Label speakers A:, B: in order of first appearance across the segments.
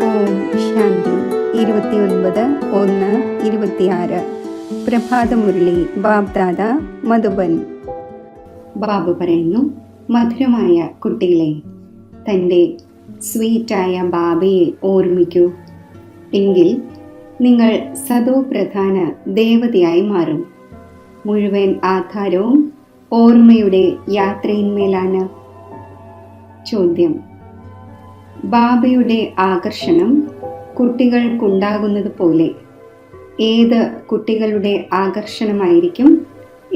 A: ഓം ശാന്തി. 29/1/26 പ്രഭാതമുരളി ബാബ്ദാദ മധുബൻ. ബാബു പറയുന്നു, മധുരമായ കുട്ടികളെ, തൻ്റെ സ്വീറ്റായ ബാബയെ ഓർമ്മിക്കൂ. എങ്കിൽ നിങ്ങൾ സദോ പ്രധാന ദേവതയായി മാറും. മുഴുവൻ ആധാരവും ഓർമ്മയുടെ യാത്രയിന്മേലാണ്. ചോദ്യം: ബാബയുടെ ആകർഷണം കുട്ടികൾക്കുണ്ടാകുന്നത് പോലെ ഏത് കുട്ടികളുടെ ആകർഷണമായിരിക്കും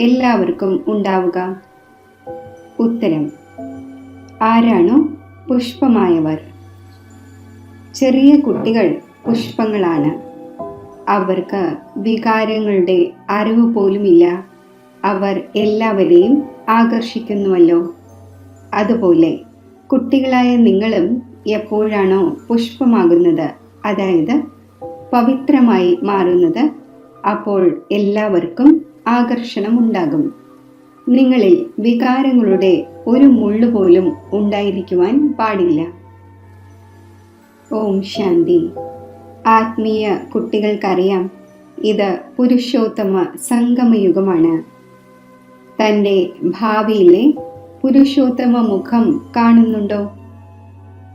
A: എല്ലാവർക്കും ഉണ്ടാവുക? ഉത്തരം: ആരാണോ പുഷ്പമായവർ. ചെറിയ കുട്ടികൾ പുഷ്പങ്ങളാണ്. അവർക്ക് വികാരങ്ങളുടെ അറിവ് പോലുമില്ല. അവർ എല്ലാവരെയും ആകർഷിക്കുന്നുവല്ലോ. അതുപോലെ കുട്ടികളായ നിങ്ങളും എപ്പോഴാണോ പുഷ്പമാകുന്നത്, അതായത് പവിത്രമായി മാറുന്നത്, അപ്പോൾ എല്ലാവർക്കും ആകർഷണമുണ്ടാകും. നിങ്ങളിൽ വികാരങ്ങളുടെ ഒരു മുള്ളു പോലും ഉണ്ടായിരിക്കുവാൻ പാടില്ല. ഓം ശാന്തി. ആത്മീയ കുട്ടികൾക്കറിയാം, ഇത് പുരുഷോത്തമ സംഗമയുഗമാണ്. തൻ്റെ ഭാവിയിലെ പുരുഷോത്തമ മുഖം കാണുന്നുണ്ടോ?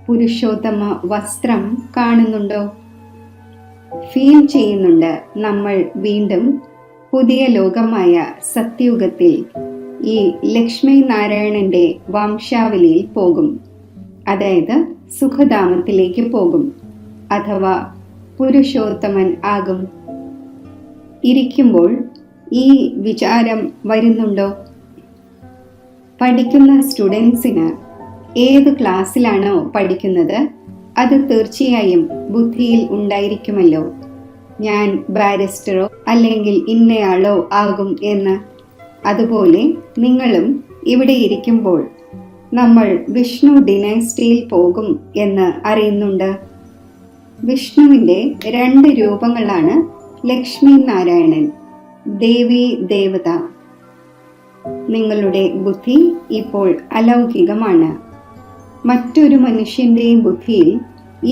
A: പുരുഷോത്തമ വസ്ത്രം കാണുന്നുണ്ടോ? ഫീൽ ചെയ്യുന്നുണ്ട്, നമ്മൾ വീണ്ടും പുതിയ ലോകമായ സത്യുഗത്തിൽ ഈ ലക്ഷ്മി നാരായണന്റെ വംശാവലിയിൽ പോകും, അതായത് സുഖധാമത്തിലേക്ക് പോകും, അഥവാ പുരുഷോത്തമൻ ആകും. ഇരിക്കുമ്പോൾ ഈ വിചാരം വരുന്നുണ്ടോ? പഠിക്കുന്ന സ്റ്റുഡൻസിന് ഏത് ക്ലാസ്സിലാണോ പഠിക്കുന്നത് അത് തീർച്ചയായും ബുദ്ധിയിൽ ഉണ്ടായിരിക്കുമല്ലോ. ഞാൻ ബാരിസ്റ്ററോ അല്ലെങ്കിൽ ഇന്നയാളോ ആകും എന്ന്. അതുപോലെ നിങ്ങളും ഇവിടെ ഇരിക്കുമ്പോൾ നമ്മൾ വിഷ്ണു ഡിനൈസ്റ്റിയിൽ പോകും എന്ന് അറിയുന്നുണ്ട്. വിഷ്ണുവിൻ്റെ 2 രൂപങ്ങളാണ് ലക്ഷ്മി നാരായണൻ, ദേവി ദേവത. നിങ്ങളുടെ ബുദ്ധി ഇപ്പോൾ അലൗകികമാണ്. മറ്റൊരു മനുഷ്യൻ്റെയും ബുദ്ധിയിൽ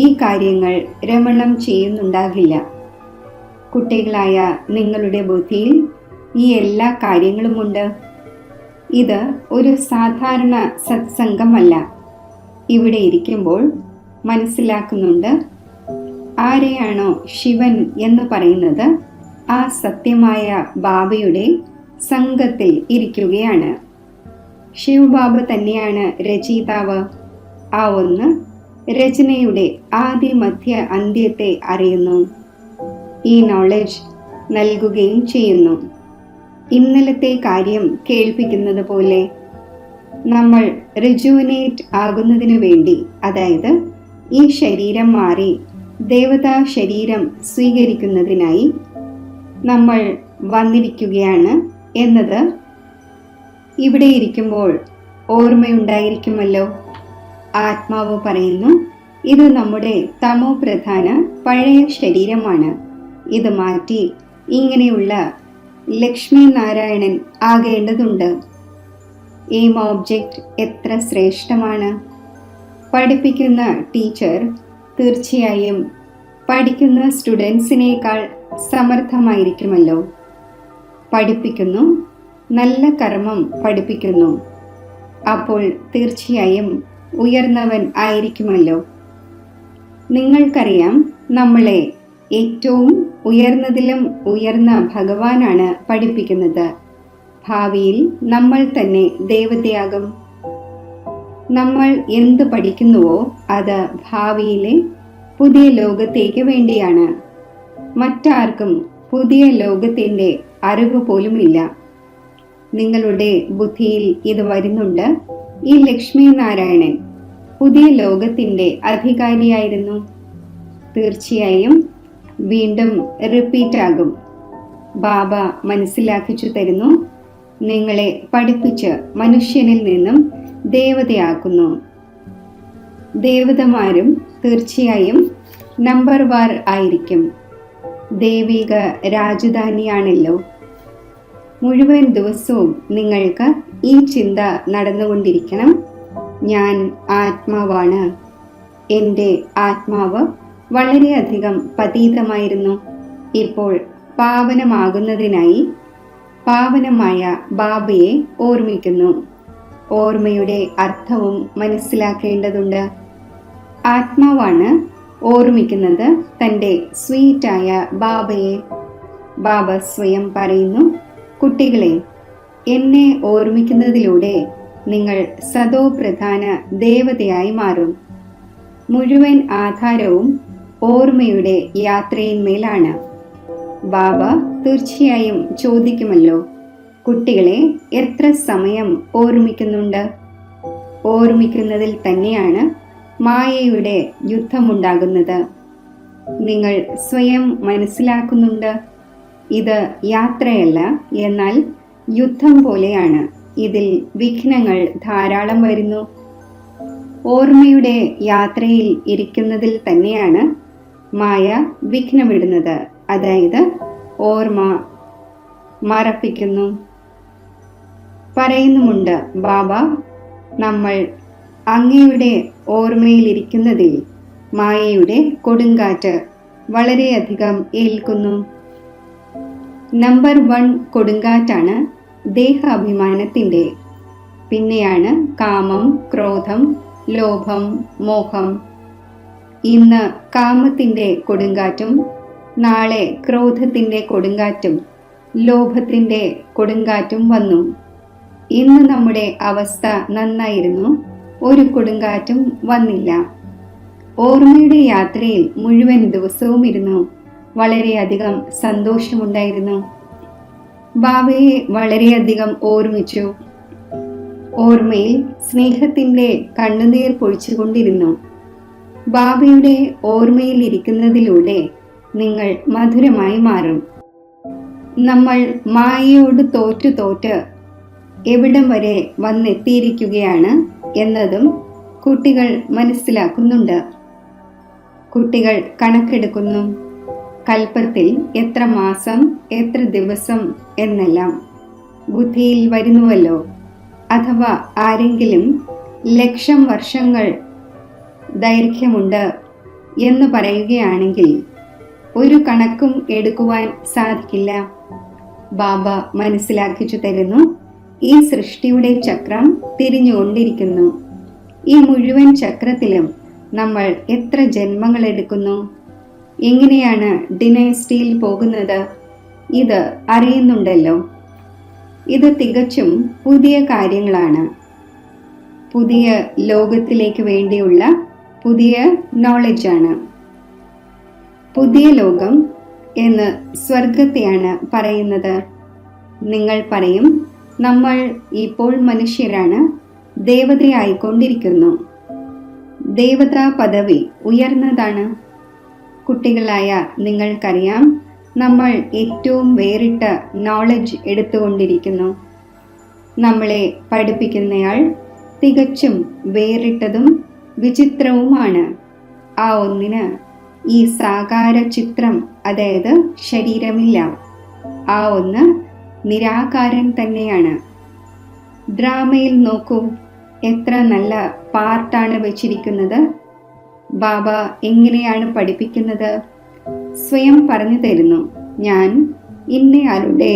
A: ഈ കാര്യങ്ങൾ രമണം ചെയ്യുന്നുണ്ടാകില്ല. കുട്ടികളായ നിങ്ങളുടെ ബുദ്ധിയിൽ ഈ എല്ലാ കാര്യങ്ങളുമുണ്ട്. ഇത് ഒരു സാധാരണ സത്സംഗമല്ല. ഇവിടെ ഇരിക്കുമ്പോൾ മനസ്സിലാക്കുന്നുണ്ട്, ആരെയാണോ ശിവൻ എന്ന് പറയുന്നത് ആ സത്യമായ ബാബയുടെ സംഘത്തിൽ ഇരിക്കുകയാണ്. ശിവബാബ തന്നെയാണ് രചയിതാവ്. ആ ഒന്ന് രചനയുടെ ആദ്യ മധ്യ അന്ത്യത്തെ അറിയുന്നു. ഈ നോളജ് നൽകുകയും ചെയ്യുന്നു. ഇന്നലത്തെ കാര്യം കേൾപ്പിക്കുന്നത് പോലെ നമ്മൾ റിജുവിനേറ്റ് ആകുന്നതിനു വേണ്ടി, അതായത് ഈ ശരീരം മാറി ദേവതാ ശരീരം സ്വീകരിക്കുന്നതിനായി നമ്മൾ വന്നിരിക്കുകയാണ് എന്നത് ഇവിടെ ഇരിക്കുമ്പോൾ ഓർമ്മയുണ്ടായിരിക്കുമല്ലോ. ആത്മാവ് പറയുന്നു, ഇത് നമ്മുടെ തമോ പ്രധാന പഴയ ശരീരമാണ്. ഇത് മാറ്റി ഇങ്ങനെയുള്ള ലക്ഷ്മി നാരായണൻ ആകേണ്ടതുണ്ട്. എയിം ഓബ്ജക്റ്റ് എത്ര ശ്രേഷ്ഠമാണ്. പഠിപ്പിക്കുന്ന ടീച്ചർ തീർച്ചയായും പഠിക്കുന്ന സ്റ്റുഡൻസിനേക്കാൾ സമർത്ഥമായിരിക്കുമല്ലോ. പഠിപ്പിക്കുന്നു, നല്ല കർമ്മം പഠിപ്പിക്കുന്നു, അപ്പോൾ തീർച്ചയായും ഉയർന്നവൻ ആയിരിക്കുമല്ലോ. നിങ്ങൾക്കറിയാം, നമ്മളെ ഏറ്റവും ഉയർന്നതിലും ഉയർന്ന ഭഗവാനാണ് പഠിപ്പിക്കുന്നത്. ഭാവിയിൽ നമ്മൾ തന്നെ ദേവതയാകും. നമ്മൾ എന്ത് പഠിക്കുന്നുവോ അത് ഭാവിയിലെ പുതിയ ലോകത്തേക്ക് വേണ്ടിയാണ്. മറ്റാർക്കും പുതിയ ലോകത്തിൻ്റെ അറിവ് പോലുമില്ല. നിങ്ങളുടെ ബുദ്ധിയിൽ ഇത് വരുന്നുണ്ട്, ഈ ലക്ഷ്മി നാരായണൻ പുതിയ ലോകത്തിൻ്റെ അധികാരിയായിരുന്നു. തീർച്ചയായും വീണ്ടും റിപ്പീറ്റ് ആകും. ബാബ മനസ്സിലാക്കിച്ചു തരുന്നു, നിങ്ങളെ പഠിപ്പിച്ച് മനുഷ്യനിൽ നിന്നും ദേവതയാക്കുന്നു. ദേവതമാരും തീർച്ചയായും നമ്പർ വാർ ആയിരിക്കും. ദൈവിക രാജധാനിയാണല്ലോ. മുഴുവൻ ദിവസവും നിങ്ങൾക്ക് ഈ ചിന്ത നടന്നുകൊണ്ടിരിക്കണം. ഞാൻ ആത്മാവാണ്. എൻ്റെ ആത്മാവ് വളരെയധികം പതീതമായിരുന്നു. ഇപ്പോൾ പാവനമാകുന്നതിനായി പാവനമായ ബാബയെ ഓർമ്മിക്കുന്നു. ഓർമ്മയുടെ അർത്ഥവും മനസ്സിലാക്കേണ്ടതുണ്ട്. ആത്മാവാണ് ഓർമ്മിക്കുന്നത് തൻ്റെ സ്വീറ്റായ ബാബയെ. ബാബ സ്വയം പറയുന്നു, കുട്ടികളെ, എന്നെ ഓർമ്മിക്കുന്നതിലൂടെ നിങ്ങൾ സദോ പ്രധാന ദേവതയായി മാറും. മുഴുവൻ ആധാരവും ഓർമ്മയുടെ യാത്രയിന്മേലാണ്. ബാബ തീർച്ചയായും ചോദിക്കുമല്ലോ, കുട്ടികളെ എത്ര സമയം ഓർമ്മിക്കുന്നുണ്ട്? ഓർമ്മിക്കുന്നതിൽ തന്നെയാണ് മായയുടെ യുദ്ധമുണ്ടാകുന്നത്. നിങ്ങൾ സ്വയം മനസ്സിലാക്കുന്നുണ്ട്, ഇത് യാത്രയല്ല, എന്നാൽ യുദ്ധം പോലെയാണ്. ഇതിൽ വിഘ്നങ്ങൾ ധാരാളം വരുന്നു. ഓർമ്മയുടെ യാത്രയിൽ ഇരിക്കുന്നതിൽ തന്നെയാണ് മായ വിഘ്നമിടുന്നത്. അതായത് ഓർമ്മ മറപ്പിക്കുന്നു. പറയുന്നുമുണ്ട്, ബാബ, നമ്മൾ അങ്ങയുടെ ഓർമ്മയിലിരിക്കുന്നതിൽ മായയുടെ കൊടുങ്കാറ്റ് വളരെയധികം ഏൽക്കുന്നു. നമ്പർ 1 കൊടുങ്കാറ്റാണ് ദേഹാഭിമാനത്തിൻ്റെ. പിന്നെയാണ് കാമം, ക്രോധം, ലോഭം, മോഹം. ഇന്ന് കാമത്തിൻ്റെ കൊടുങ്കാറ്റും നാളെ ക്രോധത്തിൻ്റെ കൊടുങ്കാറ്റും ലോഭത്തിൻ്റെ കൊടുങ്കാറ്റും വന്നു. ഇന്ന് നമ്മുടെ അവസ്ഥ നന്നായിരുന്നു, ഒരു കൊടുങ്കാറ്റും വന്നില്ല. ഓർമ്മയുടെ യാത്രയിൽ മുഴുവൻ ദിവസവും ഇരുന്നു. വളരെയധികം സന്തോഷമുണ്ടായിരുന്നു. ബാബയെ വളരെയധികം ഓർമ്മിച്ചു. ഓർമ്മയിൽ സ്നേഹത്തിൻ്റെ കണ്ണുനീർ പൊഴിച്ചുകൊണ്ടിരുന്നു. ബാബയുടെ ഓർമ്മയിൽ ഇരിക്കുന്നതിലൂടെ നിങ്ങൾ മധുരമായി മാറും. നമ്മൾ മായയോട് തോറ്റ് എവിടം വരെ വന്നെത്തിയിരിക്കുകയാണ് എന്നതും കുട്ടികൾ മനസ്സിലാക്കുന്നുണ്ട്. കുട്ടികൾ കണക്കെടുക്കുന്നു. കൽപ്പത്തിൽ എത്ര മാസം, എത്ര ദിവസം എന്നെല്ലാം ബുദ്ധിയിൽ വരുന്നുവല്ലോ. അഥവാ ആരെങ്കിലും 1,00,000 വർഷങ്ങൾ ദൈർഘ്യമുണ്ട് എന്ന് പറയുകയാണെങ്കിൽ ഒരു കണക്കും എടുക്കുവാൻ സാധിക്കില്ല. ബാബ മനസ്സിലാക്കിച്ചു തരുന്നു, ഈ സൃഷ്ടിയുടെ ചക്രം തിരിഞ്ഞുകൊണ്ടിരിക്കുന്നു. ഈ മുഴുവൻ ചക്രത്തിലും നമ്മൾ എത്ര ജന്മങ്ങൾ എടുക്കുന്നു, എങ്ങനെയാണ് ഡിനൈസ്റ്റിയിൽ പോകുന്നത്, ഇത് അറിയുന്നുണ്ടല്ലോ. ഇത് തികച്ചും പുതിയ കാര്യങ്ങളാണ്. പുതിയ ലോകത്തിലേക്ക് വേണ്ടിയുള്ള പുതിയ നോളജാണ്. പുതിയ ലോകം എന്ന് സ്വർഗത്തെയാണ് പറയുന്നത്. നിങ്ങൾ പറയും, നമ്മൾ ഇപ്പോൾ മനുഷ്യരാണ്, ദേവതയായിക്കൊണ്ടിരിക്കുന്നു. ദേവതാ പദവി ഉയർന്നതാണ്. കുട്ടികളായ നിങ്ങൾക്കറിയാം, നമ്മൾ ഏറ്റവും വേറിട്ട നോളജ് എടുത്തുകൊണ്ടിരിക്കുന്നു. നമ്മളെ പഠിപ്പിക്കുന്നയാൾ തികച്ചും വേറിട്ടതും വിചിത്രവുമാണ്. ആ ഒന്നിന് ഈ സാകാര ചിത്രം, അതായത് ശരീരമില്ല. ആ ഒന്ന് നിരാകാരൻ തന്നെയാണ്. ഡ്രാമയിൽ നോക്കൂ, എത്ര നല്ല പാർട്ടാണ് വെച്ചിരിക്കുന്നത്. ബാബ എങ്ങനെയാണ് പഠിപ്പിക്കുന്നത്? സ്വയം പറഞ്ഞു തരുന്നു, ഞാൻ ഇന്നയാളുടെ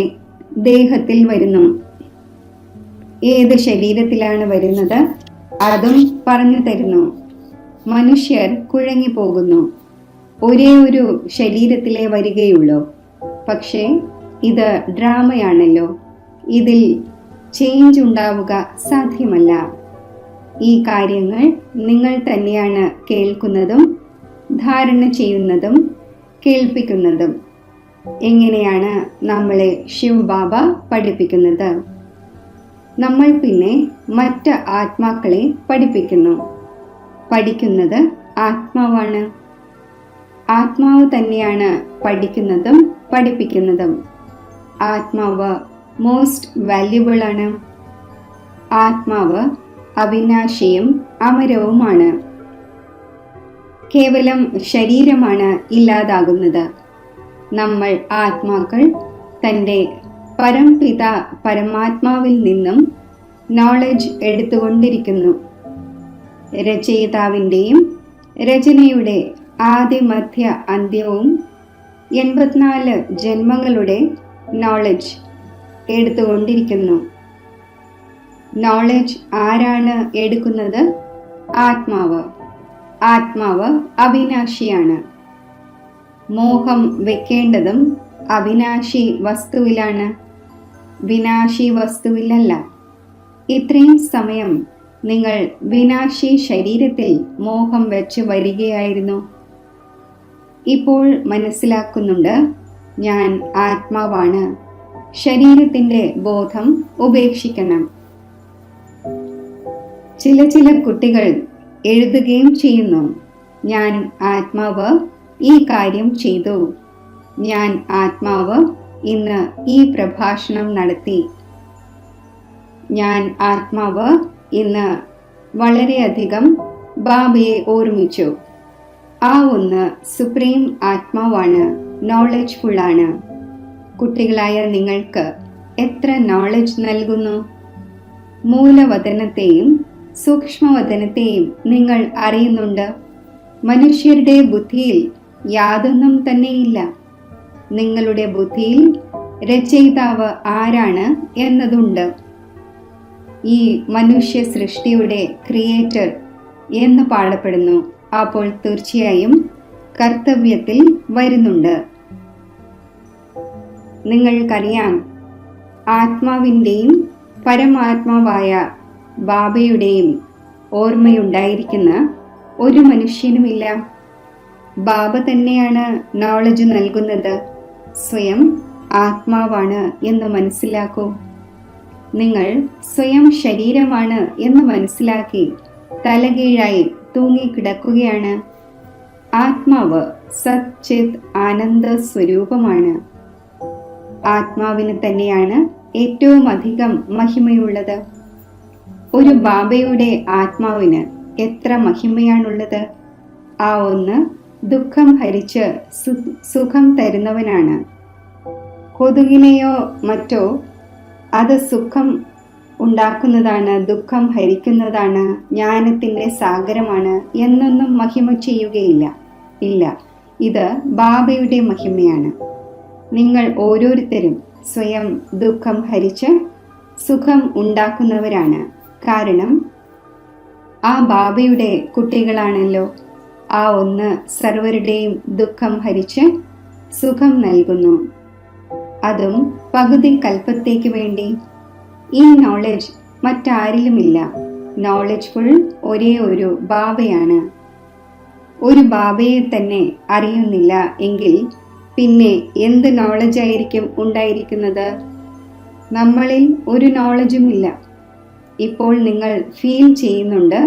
A: ദേഹത്തിൽ വരുന്നു. ഏത് ശരീരത്തിലാണ് വരുന്നത് അതും പറഞ്ഞു തരുന്നു. മനുഷ്യർ കുഴങ്ങിപ്പോകുന്നു. ഒരേ ഒരു ശരീരത്തിലേ വരികയുള്ളൂ. പക്ഷേ ഇത് ഡ്രാമയാണല്ലോ. ഇതിൽ ചേഞ്ച് ഉണ്ടാവുക സാധ്യമല്ല. ഈ കാര്യങ്ങൾ നിങ്ങൾ തന്നെയാണ് കേൾക്കുന്നതും ധാരണ ചെയ്യുന്നതും കേൾപ്പിക്കുന്നതും. എങ്ങനെയാണ് നമ്മളെ ശിവബാബ പഠിപ്പിക്കുന്നത്? നമ്മൾ പിന്നെ മറ്റ് ആത്മാക്കളെ പഠിപ്പിക്കുന്നു. പഠിക്കുന്നത് ആത്മാവാണ്. ആത്മാവ് തന്നെയാണ് പഠിക്കുന്നതും പഠിപ്പിക്കുന്നതും. ആത്മാവ് മോസ്റ്റ് വാല്യുബിൾ ആണ്. ആത്മാവ് അവിനാശിയും അമരവുമാണ്. കേവലം ശരീരമാണ് ഇല്ലാതാകുന്നത്. നമ്മൾ ആത്മാക്കൾ തൻ്റെ പരംപിത പരമാത്മാവിൽ നിന്നും നോളജ് എടുത്തുകൊണ്ടിരിക്കുന്നു. രചയിതാവിൻ്റെയും രചനയുടെ ആദ്യ മധ്യ അന്ത്യവും 84 ജന്മങ്ങളുടെ നോളജ് എടുത്തുകൊണ്ടിരിക്കുന്നു. നോളജ് ആരാണ് എടുക്കുന്നത്? ആത്മാവ്. ആത്മാവ് അവിനാശിയാണ്. മോഹം വെക്കേണ്ടതും അവിനാശി വസ്തുവിലാണ്, വിനാശി വസ്തുവിലല്ല. ഇത്രയും സമയം നിങ്ങൾ വിനാശി ശരീരത്തിൽ മോഹം വെച്ച് വരികയായിരുന്നു. ഇപ്പോൾ മനസ്സിലാക്കുന്നുണ്ട്, ഞാൻ ആത്മാവാണ്. ശരീരത്തിൻ്റെ ബോധം ഉപേക്ഷിക്കണം. ചില കുട്ടികൾ എഴുതുകയും ചെയ്യുന്നു, ഞാൻ ആത്മാവ് ഈ കാര്യം ചെയ്തു, ഞാൻ ആത്മാവ് ഇന്ന് ഈ പ്രഭാഷണം നടത്തി, ഞാൻ ആത്മാവ് ഇന്ന് വളരെയധികം ബാബയെ ഓർമ്മിച്ചു. ആ ഒന്ന് സുപ്രീം ആത്മാവാണ്, നോളജ്ഫുള്ളാണ്. കുട്ടികളായ നിങ്ങൾക്ക് എത്ര നോളജ് നൽകുന്നു? മൂലവതനത്തെയും സൂക്ഷ്മവതനത്തെയും നിങ്ങൾ അറിയുന്നുണ്ട്. മനുഷ്യരുടെ ബുദ്ധിയിൽ യാതൊന്നും തന്നെയില്ല. നിങ്ങളുടെ ബുദ്ധിയിൽ രചയിതാവ് ആരാണ് എന്നതുണ്ട്. ഈ മനുഷ്യ സൃഷ്ടിയുടെ ക്രിയേറ്റർ എന്ന് പാടപ്പെടുന്നു. അപ്പോൾ തീർച്ചയായും കർത്തവ്യത്തിൽ വരുന്നുണ്ട്. നിങ്ങൾക്കറിയാം, ആത്മാവിൻ്റെയും പരമാത്മാവായ ബാബയുടെയും ഓർമ്മയുണ്ടായിരിക്കുന്ന ഒരു മനുഷ്യനുമില്ല. ബാബ തന്നെയാണ് നോളജ് നൽകുന്നത്. സ്വയം ആത്മാവാണ് എന്ന് മനസ്സിലാക്കൂ. നിങ്ങൾ സ്വയം ശരീരമാണ് എന്ന് മനസ്സിലാക്കി തലകീഴായി തൂങ്ങിക്കിടക്കുകയാണ്. ആത്മാവ് സച്ചിത് ആനന്ദ സ്വരൂപമാണ്. ആത്മാവിന് തന്നെയാണ് ഏറ്റവും അധികം മഹിമയുള്ളത്. ഒരു ബാബയുടെ ആത്മാവിന് എത്ര മഹിമയാണുള്ളത്! ആ ഒന്ന് ദുഃഖം ഹരിച്ച് സുഖം തരുന്നവനാണ്. കൊതുകിനെയോ മറ്റോ അത് സുഖം ഉണ്ടാക്കുന്നതാണ്, ദുഃഖം ഹരിക്കുന്നതാണ്, ജ്ഞാനത്തിൻ്റെ സാഗരമാണ് എന്നൊന്നും മഹിമ ചെയ്യുകയില്ല. ഇല്ല, ഇത് ബാബയുടെ മഹിമയാണ്. നിങ്ങൾ ഓരോരുത്തരും സ്വയം ദുഃഖം ഹരിച്ച് സുഖം ഉണ്ടാക്കുന്നവരാണ്. കാരണം ആ ബാബയുടെ കുട്ടികളാണല്ലോ. ആ ഒന്ന് സർവരുടെയും ദുഃഖം ഹരിച്ച് സുഖം നൽകുന്നു. അതും പകുതി കൽപ്പത്തേക്ക് വേണ്ടി. ഈ നോളജ് മറ്റാരിലുമില്ല. നോളജ്ഫുൾ ഒരേ ഒരു ബാബയാണ്. ഒരു ബാബയെ തന്നെ അറിയുന്നില്ല എങ്കിൽ പിന്നെ എന്ത് നോളജായിരിക്കും ഉണ്ടായിരിക്കുന്നത്? നമ്മളിൽ ഒരു നോളജുമില്ല. ഇപ്പോൾ നിങ്ങൾ ഫീൽ ചെയ്യുന്നുണ്ട്,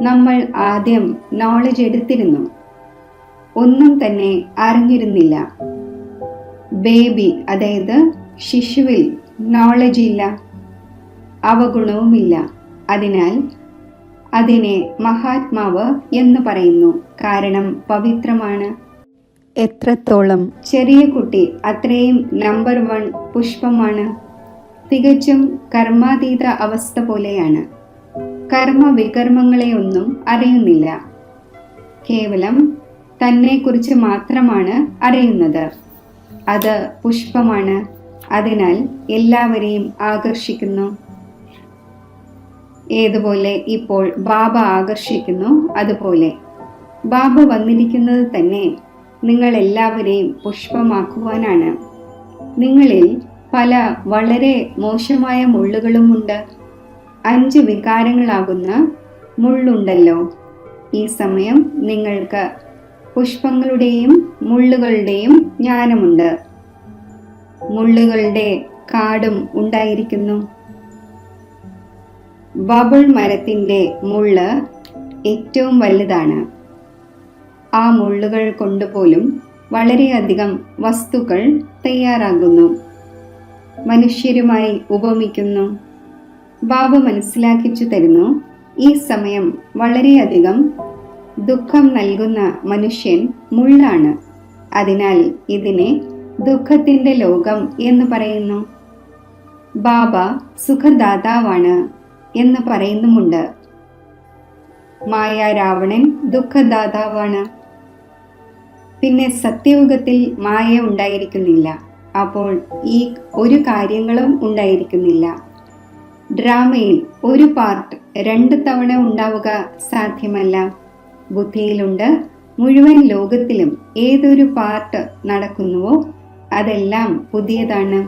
A: നമ്മൾ ആദ്യം നോളജ് എടുത്തിരുന്നു, ഒന്നും തന്നെ അറിഞ്ഞിരുന്നില്ല. ബേബി, അതായത് ശിശുവിൽ നോളജ് ഇല്ല, അവഗുണവുമില്ല. അതിനാൽ അതിനെ മഹാത്മാവ് എന്ന് പറയുന്നു. കാരണം പവിത്രമാണ്. എത്രത്തോളം ചെറിയ കുട്ടി അത്രയും നമ്പർ 1 പുഷ്പമാണ്. തികച്ചും കർമാതീത അവസ്ഥ പോലെയാണ്. കർമ്മ വികർമ്മങ്ങളെയൊന്നും അറിയുന്നില്ല. കേവലം തന്നെക്കുറിച്ച് മാത്രമാണ് അറിയുന്നത്. അത് പുഷ്പമാണ്. അതിനാൽ എല്ലാവരെയും ആകർഷിക്കുന്നു. ഏതുപോലെ ഇപ്പോൾ ബാബ ആകർഷിക്കുന്നു, അതുപോലെ ബാബ വന്നിരിക്കുന്നത് തന്നെ നിങ്ങളെല്ലാവരെയും പുഷ്പമാക്കുവാനാണ്. നിങ്ങളിൽ പല വളരെ മോശമായ മുള്ളുകളുമുണ്ട്. 5 വികാരങ്ങളാകുന്ന മുള്ളുണ്ടല്ലോ. ഈ സമയം നിങ്ങൾക്ക് പുഷ്പങ്ങളുടെയും മുള്ളുകളുടെയും ജ്ഞാനമുണ്ട്. മുള്ളുകളുടെ കാടും ഉണ്ടായിരിക്കുന്നു. ബബിൾ മരത്തിൻ്റെ മുള്ള് ഏറ്റവും വലുതാണ്. ആ മുള്ളുകൾ കൊണ്ടുപോലും വളരെയധികം വസ്തുക്കൾ തയ്യാറാകുന്നു. മനുഷ്യരുമായി ഉപമിക്കുന്നു. ബാബ മനസ്സിലാക്കിച്ചു തരുന്നു, ഈ സമയം വളരെയധികം ദുഃഖം നൽകുന്ന മനുഷ്യൻ മുള്ളാണ്. അതിനാൽ ഇതിനെ ദുഃഖത്തിൻ്റെ ലോകം എന്ന് പറയുന്നു. ബാബ സുഖദാതാവാണ് എന്ന് പറയുന്നുമുണ്ട്. മായ രാവണൻ ദുഃഖദാതാവാണ്. പിന്നെ സത്യയുഗത്തിൽ മായ ഉണ്ടായിരിക്കുന്നില്ല. അപ്പോൾ ഈ ഒരു കാര്യങ്ങളും ഉണ്ടായിരിക്കുന്നില്ല. ഡ്രാമയിൽ ഒരു പാർട്ട് 2 തവണ ഉണ്ടാവുക സാധ്യമല്ല. ബുദ്ധിയിലുണ്ട്. മുഴുവൻ ലോകത്തിലും ഏതൊരു പാർട്ട് നടക്കുന്നുവോ അതെല്ലാം പുതിയതാണ്.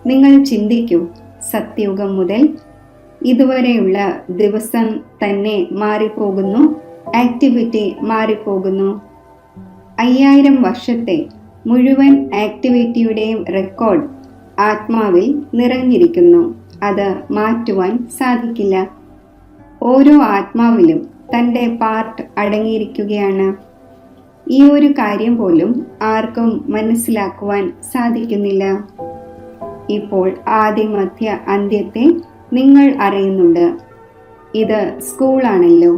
A: നിങ്ങൾ ചിന്തിക്കൂ, സത്യയുഗം മുതൽ ഇതുവരെയുള്ള ദിവസം തന്നെ മാറിപ്പോകുന്നു, ആക്ടിവിറ്റി മാറിപ്പോകുന്നു. 5000 വർഷത്തെ മുഴുവൻ ആക്ടിവിറ്റിയുടെയും റെക്കോർഡ് ആത്മാവിൽ നിറഞ്ഞിരിക്കുന്നു. അത് മാറ്റുവാൻ സാധിക്കില്ല. ഓരോ ആത്മാവിലും തൻ്റെ പാർട്ട് അടങ്ങിയിരിക്കുകയാണ്. ഈ ഒരു കാര്യം പോലും ആർക്കും മനസ്സിലാക്കുവാൻ സാധിക്കുന്നില്ല. ഇപ്പോൾ ആദി മധ്യ അന്ത്യത്തെ നിങ്ങൾ അറിയുന്നുണ്ട്. ഇത് സ്കൂളാണല്ലോ.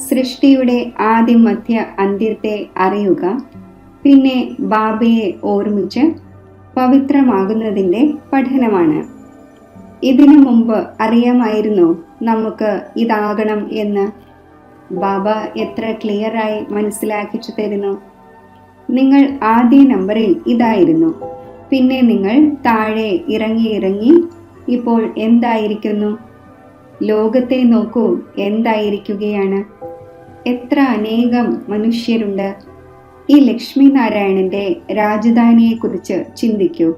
A: സൃഷ്ടിയുടെ ആദി മധ്യ അന്ത്യത്തെ അറിയുക, പിന്നെ ബാബയെ ഓർമ്മിച്ച് പവിത്രമാകുന്നതിൻ്റെ പഠനമാണ്. ഇതിനു മുമ്പ് അറിയാമായിരുന്നു നമുക്ക് ഇതാകണം എന്ന്. ബാബ എത്ര ക്ലിയറായി മനസ്സിലാക്കിച്ചു തരുന്നു. നിങ്ങൾ ആദ്യ നമ്പറിൽ ഇതായിരുന്നു. പിന്നെ നിങ്ങൾ താഴെ ഇറങ്ങി ഇപ്പോൾ എന്തായിരിക്കുന്നു? ലോകത്തെ നോക്കൂ, എന്തായിരിക്കുകയാണ്. എത്ര അനേകം മനുഷ്യരുണ്ട്. ഈ ലക്ഷ്മി നാരായണന്റെ രാജധാനിയെക്കുറിച്ച് ചിന്തിക്കൂ.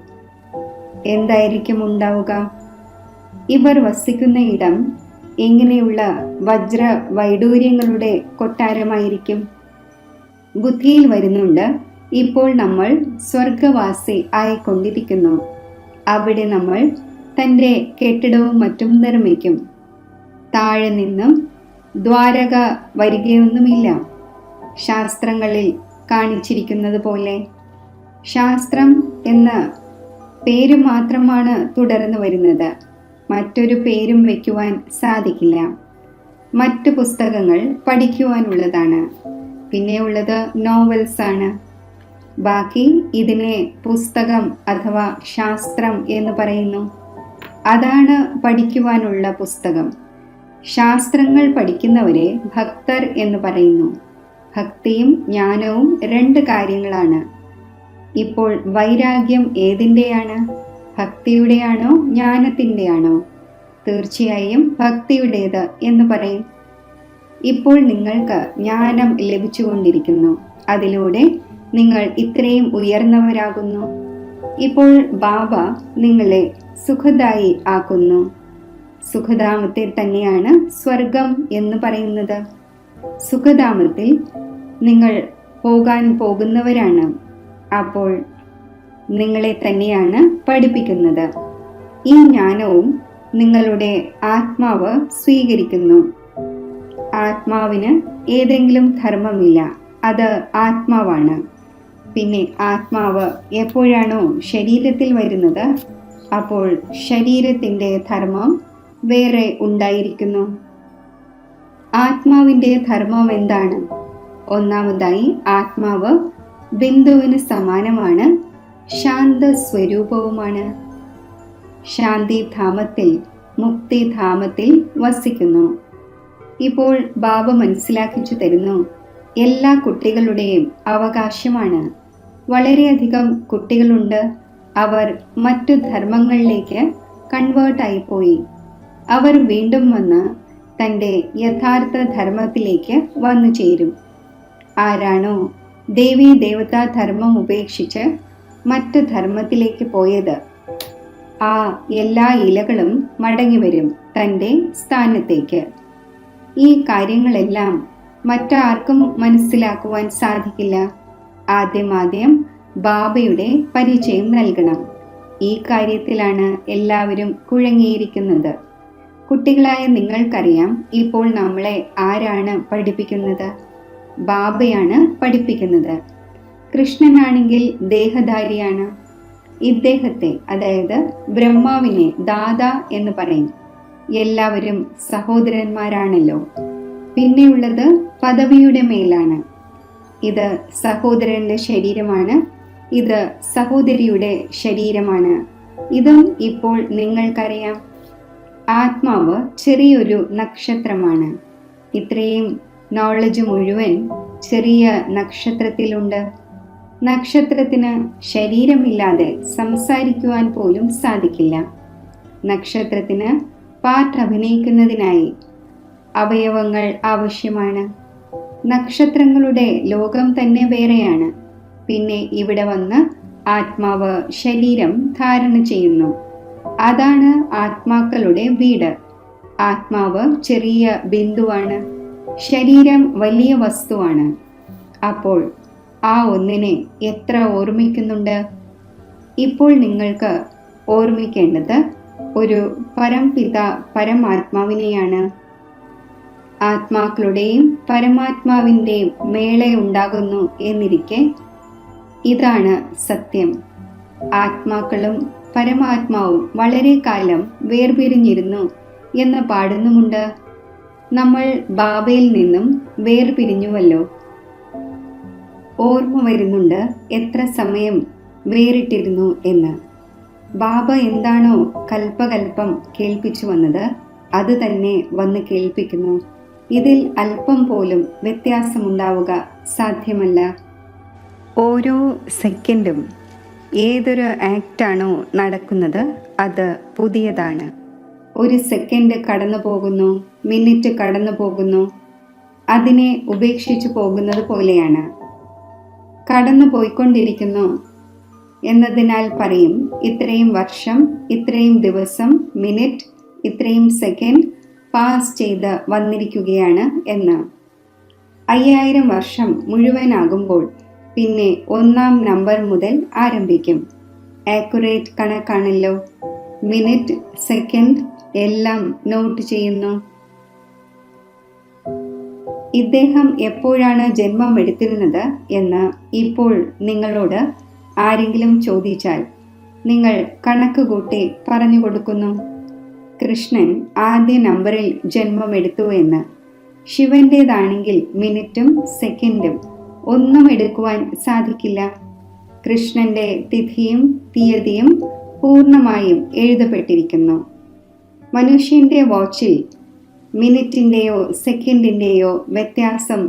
A: എന്തായിരിക്കും ഉണ്ടാവുക? ഇവർ വസിക്കുന്ന ഇടം എങ്ങനെയുള്ള വജ്ര വൈഡൂര്യങ്ങളുടെ കൊട്ടാരമായിരിക്കും? ബുദ്ധിയിൽ വരുന്നുണ്ട്, ഇപ്പോൾ നമ്മൾ സ്വർഗവാസി ആയിക്കൊണ്ടിരിക്കുന്നു. അവിടെ നമ്മൾ തൻ്റെ കെട്ടിടവും മറ്റും നിർമ്മിക്കും. താഴെ നിന്നും ദ്വാരക വരികയൊന്നുമില്ല. ശാസ്ത്രങ്ങളിൽ കാണിച്ചിരിക്കുന്നത് പോലെ ശാസ്ത്രം എന്ന പേര് മാത്രമാണ് തുടർന്ന് വരുന്നത്. മറ്റൊരു പേരും വയ്ക്കുവാൻ സാധിക്കില്ല. മറ്റു പുസ്തകങ്ങൾ പഠിക്കുവാനുള്ളതാണ്. പിന്നെയുള്ളത് നോവൽസ് ആണ്. ബാക്കി ഇതിനെ പുസ്തകം അഥവാ ശാസ്ത്രം എന്ന് പറയുന്നു. അതാണ് പഠിക്കുവാനുള്ള പുസ്തകം. ശാസ്ത്രങ്ങൾ പഠിക്കുന്നവരെ ഭക്തർ എന്ന് പറയുന്നു. ഭക്തിയും ജ്ഞാനവും 2 കാര്യങ്ങളാണ്. ഇപ്പോൾ വൈരാഗ്യം ഏതിൻ്റെയാണ്? ഭക്തിയുടെയാണോ ജ്ഞാനത്തിൻ്റെയാണോ? തീർച്ചയായും ഭക്തിയുടേത് എന്ന് പറയും. ഇപ്പോൾ നിങ്ങൾക്ക് ജ്ഞാനം ലഭിച്ചുകൊണ്ടിരിക്കുന്നു. അതിലൂടെ നിങ്ങൾ ഇത്രയും ഉയർന്നവരാകുന്നു. ഇപ്പോൾ ബാബ നിങ്ങളെ സുഖദായി ആക്കുന്നു. സുഖധാമത്തെ തന്നെയാണ് സ്വർഗം എന്ന് പറയുന്നത്. സുഖധാമത്തിൽ നിങ്ങൾ പോകാൻ പോകുന്നവരാണ്. അപ്പോൾ നിങ്ങളെ തന്നെയാണ് പഠിപ്പിക്കുന്നത്. ഈ ജ്ഞാനവും നിങ്ങളുടെ ആത്മാവ് സ്വീകരിക്കുന്നു. ആത്മാവിന് ഏതെങ്കിലും ധർമ്മമില്ല, അത് ആത്മാവാണ്. പിന്നെ ആത്മാവ് എപ്പോഴാണോ ശരീരത്തിൽ വരുന്നത്, അപ്പോൾ ശരീരത്തിൻ്റെ ധർമ്മം വേറെ ഉണ്ടായിരിക്കുന്നു. ആത്മാവിൻ്റെ ധർമ്മം എന്താണ്? ഒന്നാമതായി ആത്മാവ് ബിന്ദുവിന് സമാനമാണ്, ശാന്ത സ്വരൂപവുമാണ്. ശാന്തിധാമത്തിൽ, മുക്തിധാമത്തിൽ വസിക്കുന്നു. ഇപ്പോൾ ബാബ മനസ്സിലാക്കിച്ചു തരുന്നു, എല്ലാ കുട്ടികളുടെയും അവകാശമാണ്. വളരെയധികം കുട്ടികളുണ്ട്. അവർ മറ്റു ധർമ്മങ്ങളിലേക്ക് കൺവേർട്ടായിപ്പോയി. അവർ വീണ്ടും വന്ന് തൻ്റെ യഥാർത്ഥ ധർമ്മത്തിലേക്ക് വന്നു ചേരും. ആരാണോ ദേവീ ദേവതാ ധർമ്മം ഉപേക്ഷിച്ച് മറ്റു ധർമ്മത്തിലേക്ക് പോയത്, ആ എല്ലാ ഇലകളും മടങ്ങി വരും തൻ്റെ സ്ഥാനത്തേക്ക്. ഈ കാര്യങ്ങളെല്ലാം മറ്റാർക്കും മനസ്സിലാക്കുവാൻ സാധിക്കില്ല. ആദ്യം ബാബയുടെ പരിചയം നൽകണം. ഈ കാര്യത്തിലാണ് എല്ലാവരും കുഴങ്ങിയിരിക്കുന്നത്. കുട്ടികളായ നിങ്ങൾക്കറിയാം, ഇപ്പോൾ നമ്മളെ ആരാണ് പഠിപ്പിക്കുന്നത്? ബാബയാണ് പഠിപ്പിക്കുന്നത്. കൃഷ്ണനാണെങ്കിൽ ദേഹധാരിയാണ്. ഇദ്ദേഹത്തെ, അതായത് ബ്രഹ്മാവിനെ ദാദ എന്ന് പറയും. എല്ലാവരും സഹോദരന്മാരാണല്ലോ. പിന്നെയുള്ളത് പദവിയുടെ മേലാണ്. ഇത് സഹോദരന്റെ ശരീരമാണ്, ഇത് സഹോദരിയുടെ ശരീരമാണ്. ഇതും ഇപ്പോൾ നിങ്ങൾക്കറിയാം. ആത്മാവ് ചെറിയൊരു നക്ഷത്രമാണ്. ഇത്രയും നോളജ് മുഴുവൻ ചെറിയ നക്ഷത്രത്തിലുണ്ട്. നക്ഷത്രത്തിന് ശരീരമില്ലാതെ സംസാരിക്കുവാൻ പോലും സാധിക്കില്ല. നക്ഷത്രത്തിന് പാട്ട് അഭിനയിക്കുന്നതിനായി അവയവങ്ങൾ ആവശ്യമാണ്. നക്ഷത്രങ്ങളുടെ ലോകം തന്നെ വേറെയാണ്. പിന്നെ ഇവിടെ വന്ന് ആത്മാവ് ശരീരം ധാരണ ചെയ്യുന്നു. അതാണ് ആത്മാക്കളുടെ വീട്. ആത്മാവ് ചെറിയ ബിന്ദുവാണ്, ശരീരം വലിയ വസ്തുവാണ്. അപ്പോൾ ആ ഒന്നിനെ എത്ര ഓർമ്മിക്കുന്നുണ്ട്? ഇപ്പോൾ നിങ്ങൾക്ക് ഓർമ്മിക്കേണ്ടത് ഒരു പരംപിത പരമാത്മാവിനെയാണ്. ആത്മാക്കളുടെയും പരമാത്മാവിൻ്റെയും മേളയുണ്ടാകുന്നു എന്നിരിക്കെ ഇതാണ് സത്യം. ആത്മാക്കളും പരമാത്മാവും വളരെ കാലം വേർപിരിഞ്ഞിരുന്നു എന്ന് പാടുന്നുമുണ്ട്. നമ്മൾ ബാബയിൽ നിന്നും വേർപിരിഞ്ഞുവല്ലോ. ഓർമ്മ വരുന്നുണ്ട് എത്ര സമയം വേറിട്ടിരുന്നു എന്ന്. ബാബ എന്താണോ കൽപ്പകൽപ്പം കേൾപ്പിച്ചു വന്നത് അത് തന്നെ വന്ന് കേൾപ്പിക്കുന്നു. ഇതിൽ അല്പം പോലും വ്യത്യാസമുണ്ടാവുക സാധ്യമല്ല. ഓരോ സെക്കൻഡും ഏതൊരു ആക്റ്റാണോ നടക്കുന്നത് അത് പുതിയതാണ്. ഒരു സെക്കൻഡ് കടന്നു പോകുന്നു, മിനിറ്റ് കടന്നു പോകുന്നു, അതിനെ ഉപേക്ഷിച്ചു പോകുന്നത് പോലെയാണ്. കടന്നു പോയിക്കൊണ്ടിരിക്കുന്നു എന്നതിനാൽ പറയും ഇത്രയും വർഷം, ഇത്രയും ദിവസം, മിനിറ്റ്, ഇത്രയും സെക്കൻഡ് പാസ് ചെയ്ത് വന്നിരിക്കുകയാണ് എന്ന്. 5000 വർഷം മുഴുവനാകുമ്പോൾ പിന്നെ 1-ാം നമ്പർ മുതൽ ആരംഭിക്കും. ആക്യുറേറ്റ് കണക്കാണല്ലോ. മിനിറ്റ്, സെക്കൻഡ് എല്ലാം നോട്ട് ചെയ്യുന്നു. ഇദ്ദേഹം എപ്പോഴാണ് ജന്മം എടുത്തിരുന്നത് എന്ന് ഇപ്പോൾ നിങ്ങളോട് ആരെങ്കിലും ചോദിച്ചാൽ നിങ്ങൾ കണക്ക് കൂട്ടി പറഞ്ഞു കൊടുക്കുന്നു. കൃഷ്ണൻ ആദ്യ നമ്പറിൽ ജന്മമെടുത്തു എന്ന്. ശിവന്റേതാണെങ്കിൽ മിനിറ്റും സെക്കൻഡും ഒന്നും എടുക്കുവാൻ സാധിക്കില്ല. കൃഷ്ണന്റെ തിഥിയും തീയതിയും പൂർണ്ണമായും എഴുതപ്പെട്ടിരിക്കുന്നു. മനുഷ്യന്റെ വാച്ചിൽ മിനിറ്റിൻ്റെയോ സെക്കൻഡിൻ്റെയോ വ്യത്യാസം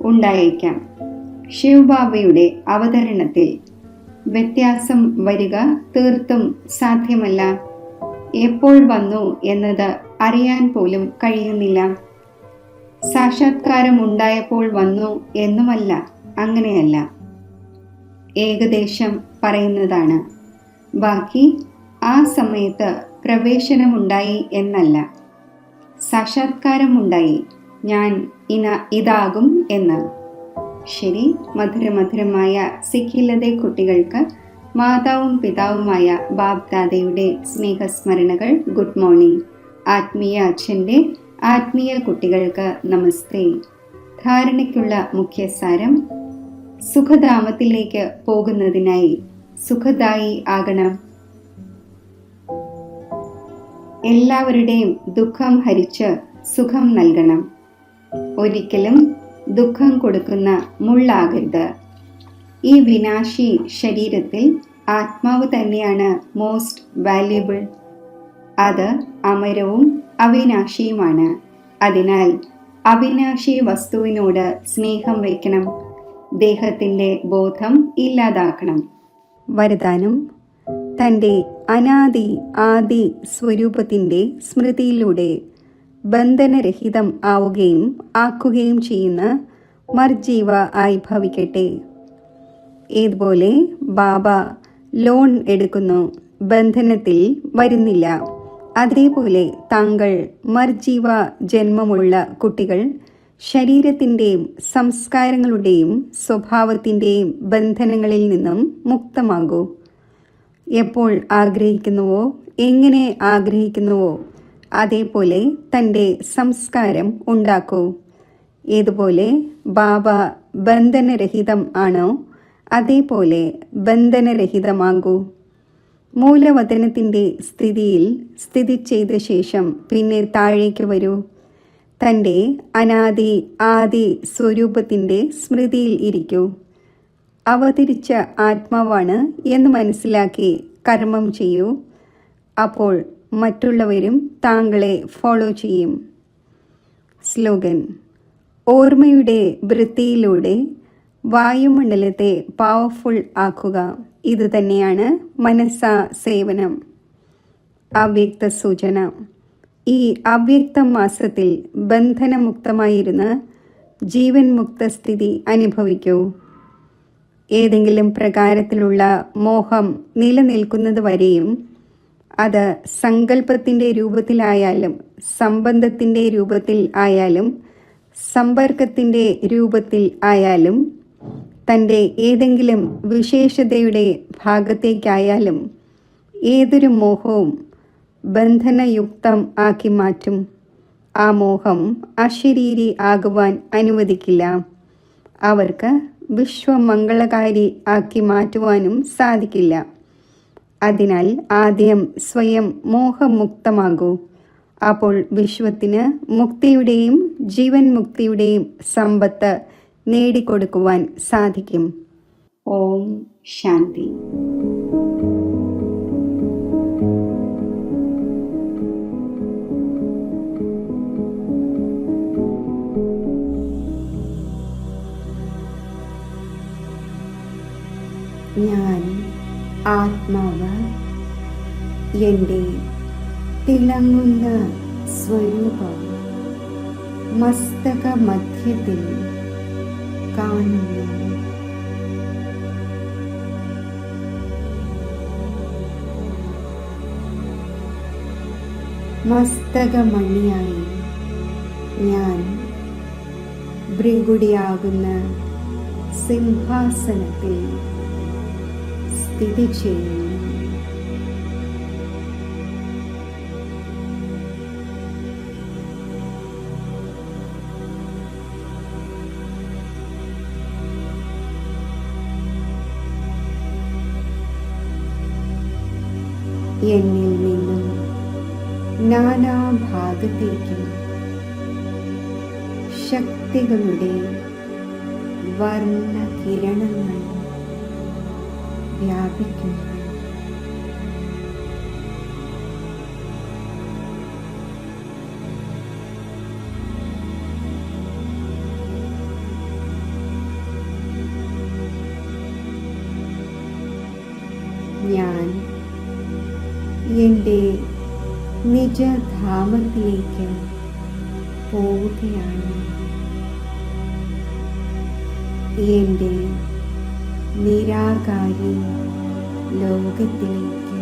A: ഉണ്ടായേക്കാം. ശിവബാബയുടെ അവതരണത്തിൽ വ്യത്യാസം വരിക തീർത്തും സാധ്യമല്ല. എപ്പോൾ വന്നു എന്നത് അറിയാൻ പോലും കഴിയുന്നില്ല. സാക്ഷാത്കാരം ഉണ്ടായപ്പോൾ വന്നു എന്നുമല്ല, അങ്ങനെയല്ല. ഏകദേശം പറയുന്നതാണ്. ബാക്കി ആ സമയത്ത് പ്രവേശനമുണ്ടായി എന്നല്ല. സാക്ഷാത്കാരമുണ്ടായി, ഞാൻ ഇതാകും എന്ന്. ശരി, മധുരമധുരമായ സിഖിലതെ കുട്ടികൾക്ക് മാതാവും പിതാവുമായ ബാബ്ദാദയുടെ സ്നേഹസ്മരണകൾ. Good morning. ആത്മീയ അച്ഛൻ്റെ ആത്മീയ കുട്ടികൾക്ക് നമസ്തേ. ധാരണയ്ക്കുള്ള മുഖ്യസാരം: സുഖധാമത്തിലേക്ക് പോകുന്നതിനായി സുഖദായി ആകണം. എല്ലാവരുടെയും ദുഃഖം ഹരിച്ച് സുഖം നൽകണം. ഒരിക്കലും ദുഃഖം കൊടുക്കുന്ന മുള്ളാകരുത്. ഈ വിനാശി ശരീരത്തിൽ ആത്മാവ് തന്നെയാണ് മോസ്റ്റ് വാല്യുബിൾ. അത് അമരവും അവിനാശിയുമാണ്. അതിനാൽ അവിനാശി വസ്തുവിനോട് സ്നേഹം വയ്ക്കണം. ദേഹത്തിൻ്റെ ബോധം ഇല്ലാതാക്കണം. വരദാനം: തൻ്റെ അനാദി ആദി സ്വരൂപത്തിൻ്റെ സ്മൃതിയിലൂടെ ബന്ധനരഹിതം ആവുകയും ആക്കുകയും ചെയ്യുന്ന മർജീവ ആയി ഭവിക്കട്ടെ. ഇതുപോലെ ബാബ ലോൺ എടുക്കുന്നു, ബന്ധനത്തിൽ വരുന്നില്ല. അതേപോലെ താങ്കൾ മർജീവ ജന്മമുള്ള കുട്ടികൾ ശരീരത്തിൻ്റെയും സംസ്കാരങ്ങളുടെയും സ്വഭാവത്തിൻ്റെയും ബന്ധനങ്ങളിൽ നിന്നും മുക്തമാകൂ. എപ്പോൾ ആഗ്രഹിക്കുന്നുവോ, എങ്ങനെ ആഗ്രഹിക്കുന്നുവോ അതേപോലെ തൻ്റെ സംസ്കാരം ഉണ്ടാക്കൂ. ഏതുപോലെ ബാബ ബന്ധനരഹിതം ആണോ അതേപോലെ ബന്ധനരഹിതമാകൂ. മൂലവതനത്തിൻ്റെ സ്ഥിതിയിൽ സ്ഥിതി ചെയ്ത ശേഷം പിന്നെ താഴേക്ക് വരൂ. തൻ്റെ അനാദി ആദി സ്വരൂപത്തിൻ്റെ സ്മൃതിയിൽ ഇരിക്കൂ. അവതരിച്ച ആത്മാവാണ് എന്ന് മനസ്സിലാക്കി കർമ്മം ചെയ്യൂ. അപ്പോൾ മറ്റുള്ളവരും താങ്കളെ ഫോളോ ചെയ്യും. സ്ലോഗൻ: ഓർമ്മയുടെ വൃത്തിയിലൂടെ വായുമണ്ഡലത്തെ പവർഫുൾ ആക്കുക. ഇതുതന്നെയാണ് മനസ്സാ സേവനം. അവ്യക്ത സൂചന: ഈ അവ്യക്ത മാസത്തിൽ ബന്ധനമുക്തമായിരുന്ന് ജീവൻ മുക്ത സ്ഥിതി അനുഭവിക്കൂ. ഏതെങ്കിലും പ്രകാരത്തിലുള്ള മോഹം നിലനിൽക്കുന്നത് വരെയും, അത് സങ്കല്പത്തിൻ്റെ രൂപത്തിലായാലും സംബന്ധത്തിൻ്റെ രൂപത്തിൽ ആയാലും സമ്പർക്കത്തിൻ്റെ രൂപത്തിൽ ആയാലും തൻ്റെ ഏതെങ്കിലും വിശേഷതയുടെ ഭാഗത്തേക്കായാലും ഏതൊരു മോഹവും ബന്ധനയുക്തം ആക്കി മാറ്റും. ആ മോഹം അശരീരി ആകുവാൻ അനുവദിക്കില്ല. അവർക്ക് വിശ്വമംഗളകാരി ആക്കി മാറ്റുവാനും സാധിക്കില്ല. അതിനാൽ ആദ്യം സ്വയം മോഹമുക്തമാകൂ. അപ്പോൾ വിശ്വത്തിന് മുക്തിയുടെയും ജീവൻ മുക്തിയുടെയും സമ്പത്ത് നേടിക്കൊടുക്കുവാൻ സാധിക്കും. ഓം ശാന്തി. ഞാൻ ആത്മാവ് എൻ്റെ തിളങ്ങുന്ന സ്വരൂപം മസ്തക മധ്യത്തിൽ കാണുന്നു. മസ്തകമണിയായി ഞാൻ ഭൃഗുടിയാകുന്ന സിംഹാസനത്തിൽ സ്ഥിതി ചെയ്യുന്നു. എന്നിൽ നിന്നും നാനാഭാഗത്തേക്കും ശക്തികളുടെ വർണ്ണകിരണങ്ങൾ വ്യാപിക്കുന്നു. ഞാൻ എൻ്റെ നിജധാമത്തിലേക്ക് പോവുകയാണ്. എൻ്റെ നിരാകാരി ലോകത്തിലേക്ക്,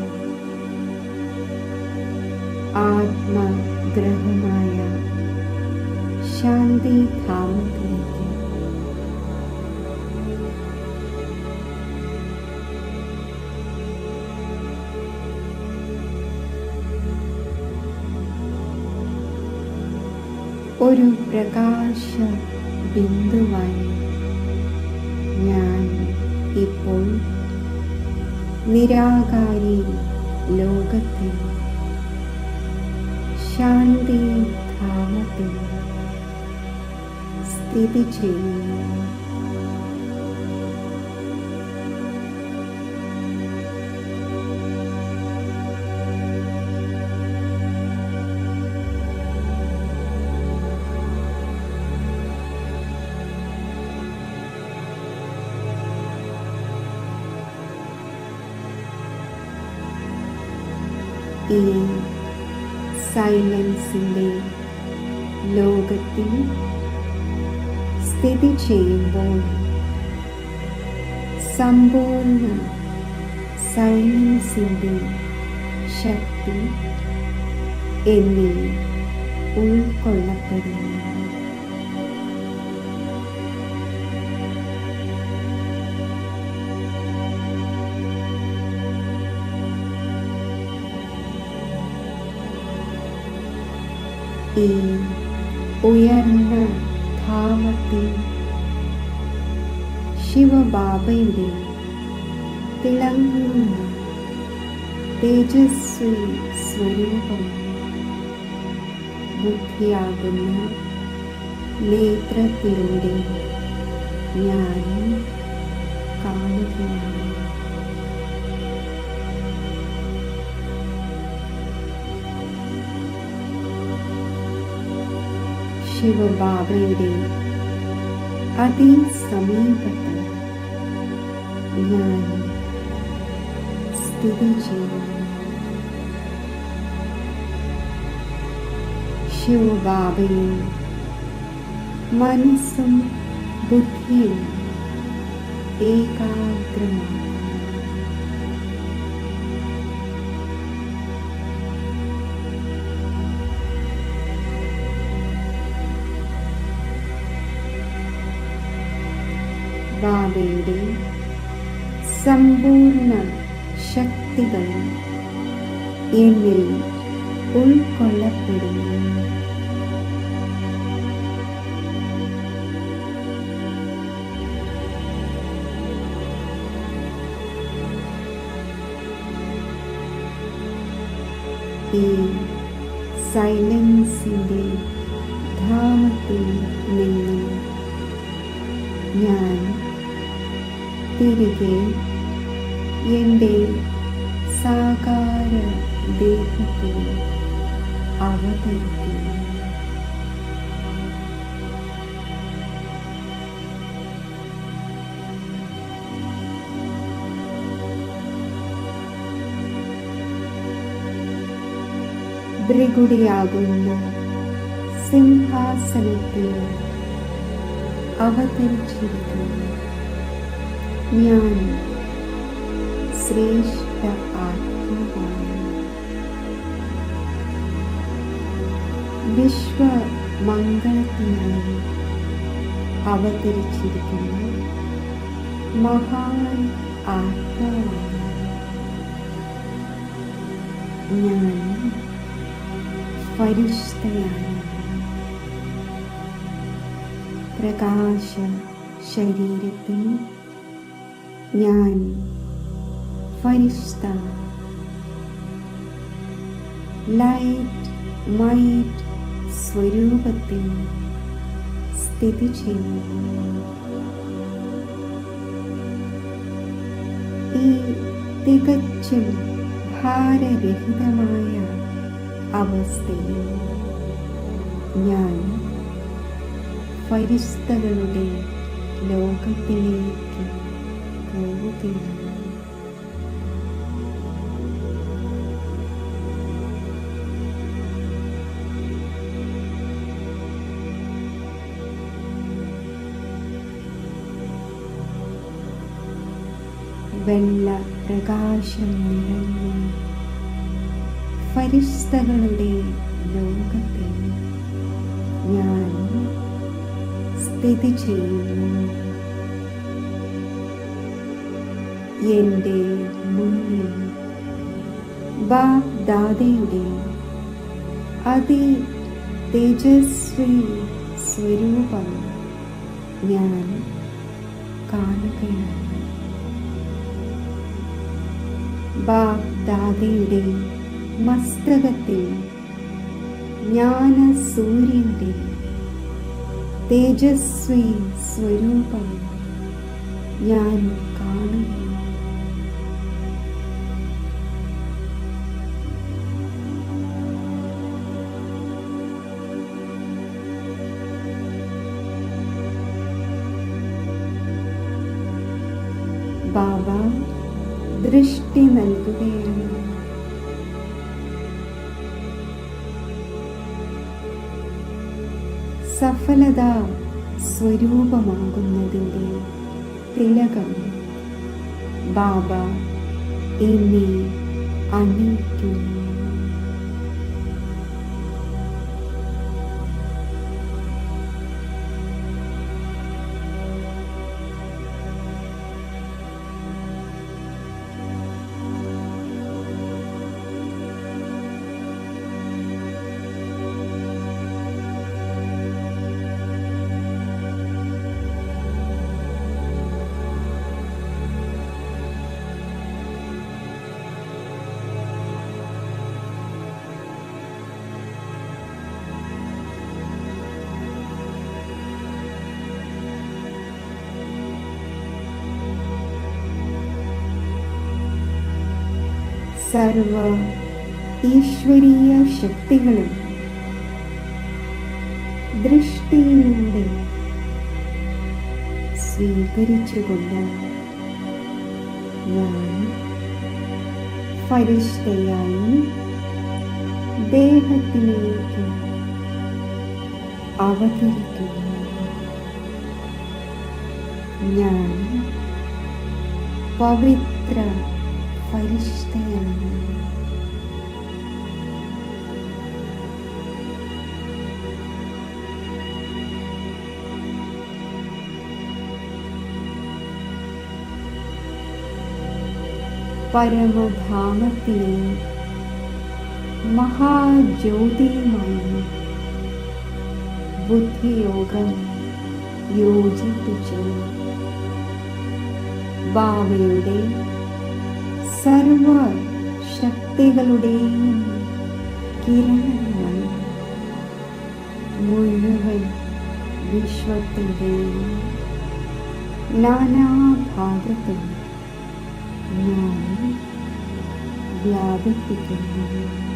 A: ആത്മഗ്രഹമായ ശാന്തിധാമത്തിലേക്ക്. ഒരു പ്രകാശ ബിന്ദുവായി ഞാൻ ഇപ്പോൾ നിരാകാരി ലോകത്തിൽ ശാന്തിധാമത്തിൽ സ്ഥിതി ചെയ്യുന്നു. ഈ സൈലൻസിൻ്റെ ലോകത്തിൽ സ്ഥിതി ചെയ്യുമ്പോൾ സമ്പൂർണ്ണ സൈലൻസിൻ്റെ ശക്തി എന്നിൽ ഉൾക്കൊള്ളപ്പെടുന്നു. ഈ ഉയർന്ന ധാമത്തിൽ ശിവബാബയുടെ തിളങ്ങുന്ന തേജസ്വി സ്വരൂപം ബുദ്ധിയാകുന്ന നേത്രത്തിലൂടെ ഞാൻ കാണുകയാണ്. ശിവബാബയുടെ അതിസമീപത്ത് ഞാൻ സ്ഥിതി ചെയ്യുന്നു. ശിവബാബയെ മനസ്സും ബുദ്ധിയും ഏകാഗ്രമാക്കും. ബാബയുടെ സമ്പൂർണ്ണ ശക്തികൾ എന്നിൽ ഉൾക്കൊള്ളപ്പെടുന്നു. ഈ സൈലൻസിൻ്റെ ധാമത്തിൽ നിന്നും ഞാൻ തിരികെ എൻ്റെ സാകാര ദേഹത്തിൽ അവതരിക്കുന്നു. ഭൃഗുടിയാകുന്ന സിംഹാസനത്തിൽ അവതരിച്ചിരിക്കുന്നു. ഞാൻ ശ്രേഷ്ഠ ആത്മാവാണ്. വിശ്വമംഗളത്തിനായി അവതരിച്ചിരിക്കുന്ന മഹാൻ ആത്മാവാണ്. ഞാൻ ഫരിഷ്തയാണ്. പ്രകാശ ശരീരത്തിൽ ഞാൻ ഫരിഷ്ത. ലൈറ്റ് മൈറ്റ് സ്വരൂപത്തിൽ സ്ഥിതി ചെയ്യുന്നു. ഈ തികച്ചും ഭാരരഹിതമായ അവസ്ഥയിൽ ഞാൻ ഫരിഷ്തകളുടെ ലോകത്തിലേക്ക് പോവുകയാണ്. വെള്ള പ്രകാശം നിറഞ്ഞ ഫരിഷ്തകളുടെ ലോകത്തിൽ ഞാൻ സ്ഥിതി ചെയ്യുന്നു. എൻ്റെ മുന്നിൽ ബാപ് ദാദയുടെ അതി തേജസ്വി സ്വരൂപം ഞാൻ കാണുകയാണ്. ബാപ് ദാദയുടെ മസ്തകത്തിൽ ജ്ഞാനസൂര്യൻ്റെ തേജസ്വി സ്വരൂപം ഞാൻ കാണുന്നു. ബാബ ദൃഷ്ടി നൽകുകയാണ്. സഫലത സ്വരൂപമാകുന്നതിൻ്റെ തിലകം ബാബ എന്നെ അണിയിക്കുന്നു. സർവ ഈശ്വരീയ ശക്തികളും ദൃഷ്ടിയിലൂടെ സ്വീകരിച്ചുകൊണ്ട് ഞാൻ ഫരിഷ്തയായി ദേഹത്തിലേക്ക് അവതരിക്കുന്നു. ഞാൻ പവിത്ര ഫരിഷ്തയാണ്. പരമധാമത്തിലെ മഹാജ്യോതിയുമായി ബുദ്ധിയോഗം യോജിപ്പിച്ചു ബാബയുടെ സർവ ശക്തികളുടെയും കിരണങ്ങൾ മുഴുവൻ വിശ്വത്തിൻ്റെയും നാനാഭാഗത്തും ഞാൻ വ്യാപിപ്പിക്കുന്നു.